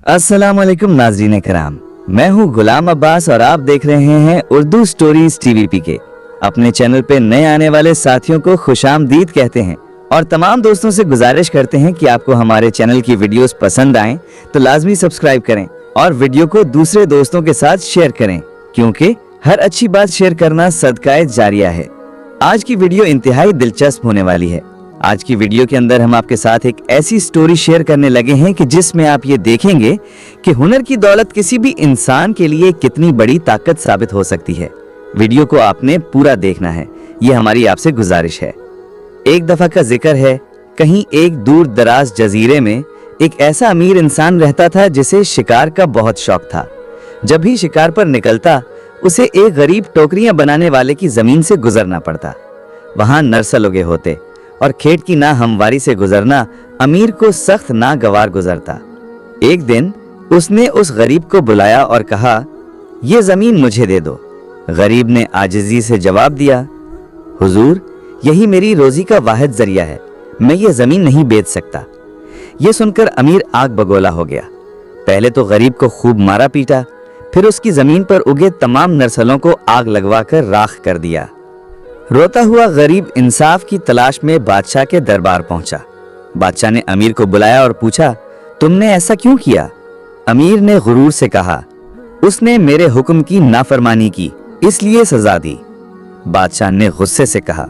अस्सलाम वालेकुम नाज़रीन कराम, मैं हूं गुलाम अब्बास और आप देख रहे हैं उर्दू स्टोरीज टीवीपी के। अपने चैनल पे नए आने वाले साथियों को खुशामदीद कहते हैं और तमाम दोस्तों से गुजारिश करते हैं कि आपको हमारे चैनल की वीडियोस पसंद आएं तो लाजमी सब्सक्राइब करें और वीडियो को दूसरे दोस्तों के साथ शेयर करें, क्योंकि हर अच्छी बात शेयर करना सदकाए जारिया है। आज की वीडियो इंतहाई दिलचस्प होने वाली है। आज की वीडियो के अंदर हम आपके साथ एक ऐसी स्टोरी शेयर करने लगे हैं कि जिसमें आप ये देखेंगे कि हुनर की दौलत किसी भी इंसान के लिए कितनी बड़ी ताकत साबित हो सकती है। वीडियो को आपने पूरा देखना है, ये हमारी आपसे गुजारिश है। एक दफा का जिक्र है, कहीं एक दूर दराज जजीरे में एक ऐसा अमीर इंसान रहता था जिसे शिकार का बहुत शौक था। जब भी शिकार पर निकलता उसे एक गरीब टोकरियां बनाने वाले की जमीन से गुजरना पड़ता। वहां नरसल उगे होते और खेत की ना हमवारी से गुजरना अमीर को सख्त नागवार गुजरता। एक दिन उसने उस गरीब को बुलाया और कहा, ये जमीन मुझे दे दो। गरीब ने आजिजी से जवाब दिया, हुजूर, यही मेरी रोजी का वाहिद जरिया है, मैं ये जमीन नहीं बेच सकता। ये सुनकर अमीर आग बगोला हो गया। पहले तो गरीब को खूब मारा पीटा, फिर उसकी जमीन पर उगे तमाम नरसलों को आग लगवाकर राख कर दिया। रोता हुआ गरीब इंसाफ की तलाश में बादशाह के दरबार पहुंचा। बादशाह ने अमीर को बुलाया और पूछा, तुमने ऐसा क्यों किया? अमीर ने गुरूर से कहा, उसने मेरे हुक्म की नाफरमानी की, इसलिए सजा दी। बादशाह ने गुस्से से कहा,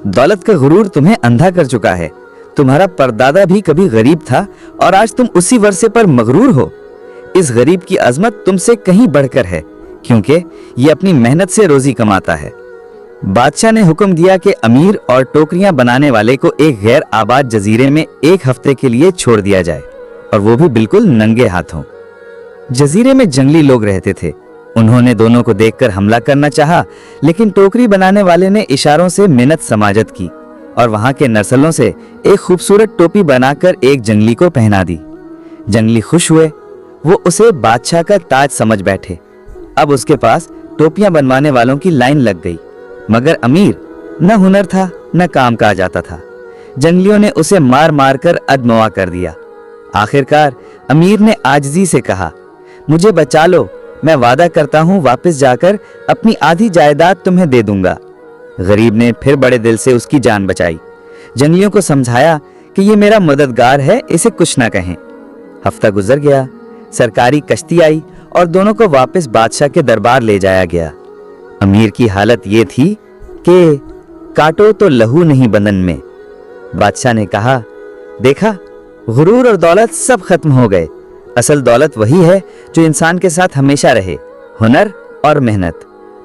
दौलत का गुरूर तुम्हें अंधा कर चुका है। तुम्हारा परदादा भी कभी गरीब था और आज तुम उसी वर्षे पर मगरूर हो। इस गरीब की अजमत तुमसे कहीं बढ़कर है, क्योंकि ये अपनी मेहनत से रोजी कमाता है। बादशाह ने हुक्म दिया कि अमीर और टोकरियां बनाने वाले को एक गैर आबाद जजीरे में एक हफ्ते के लिए छोड़ दिया जाए, और वो भी बिल्कुल नंगे हाथों। जजीरे में जंगली लोग रहते थे। उन्होंने दोनों को देखकर हमला करना चाहा, लेकिन टोकरी बनाने वाले ने इशारों से मिन्नत समाजत की और वहां के नरसलों से एक खूबसूरत टोपी बनाकर एक जंगली को पहना दी। जंगली खुश हुए, वो उसे बादशाह का ताज समझ बैठे। अब उसके पास टोपियां बनवाने वालों की लाइन लग गई, मगर अमीर न हुनर था न काम का जाता था। जंगलियों ने उसे मार मार कर अधमवा कर दिया। आखिरकार अमीर ने आजिजी से कहा, मुझे बचा लो, मैं वादा करता हूँ वापस जाकर अपनी आधी जायदाद तुम्हें दे दूंगा। गरीब ने फिर बड़े दिल से उसकी जान बचाई। जंगलियों को समझाया कि ये मेरा मददगार है, इसे कुछ ना कहें। हफ्ता गुजर गया, सरकारी कश्ती आई और दोनों को वापस बादशाह के दरबार ले जाया गया। अमीर की हालत ये थी कि काटो तो लहू नहीं बदन में। बादशाह ने कहा, देखा, गुरूर और दौलत सब खत्म हो गए। असल दौलत वही है जो इंसान के साथ हमेशा रहे, हुनर और मेहनत।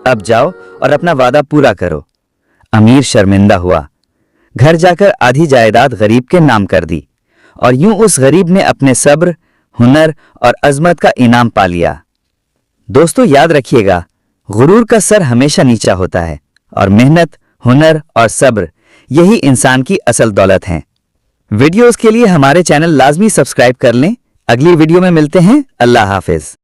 अब जाओ और अपना वादा पूरा करो। अमीर शर्मिंदा हुआ, घर जाकर आधी जायदाद गरीब के नाम कर दी और यूं उस गरीब ने अपने सब्र, हुनर और अजमत का इनाम पा लिया। दोस्तों, याद रखिएगा, गुरूर का सर हमेशा नीचा होता है और मेहनत, हुनर और सब्र यही इंसान की असल दौलत हैं। वीडियोस के लिए हमारे चैनल लाजमी सब्सक्राइब कर लें। अगली वीडियो में मिलते हैं। अल्लाह हाफिज।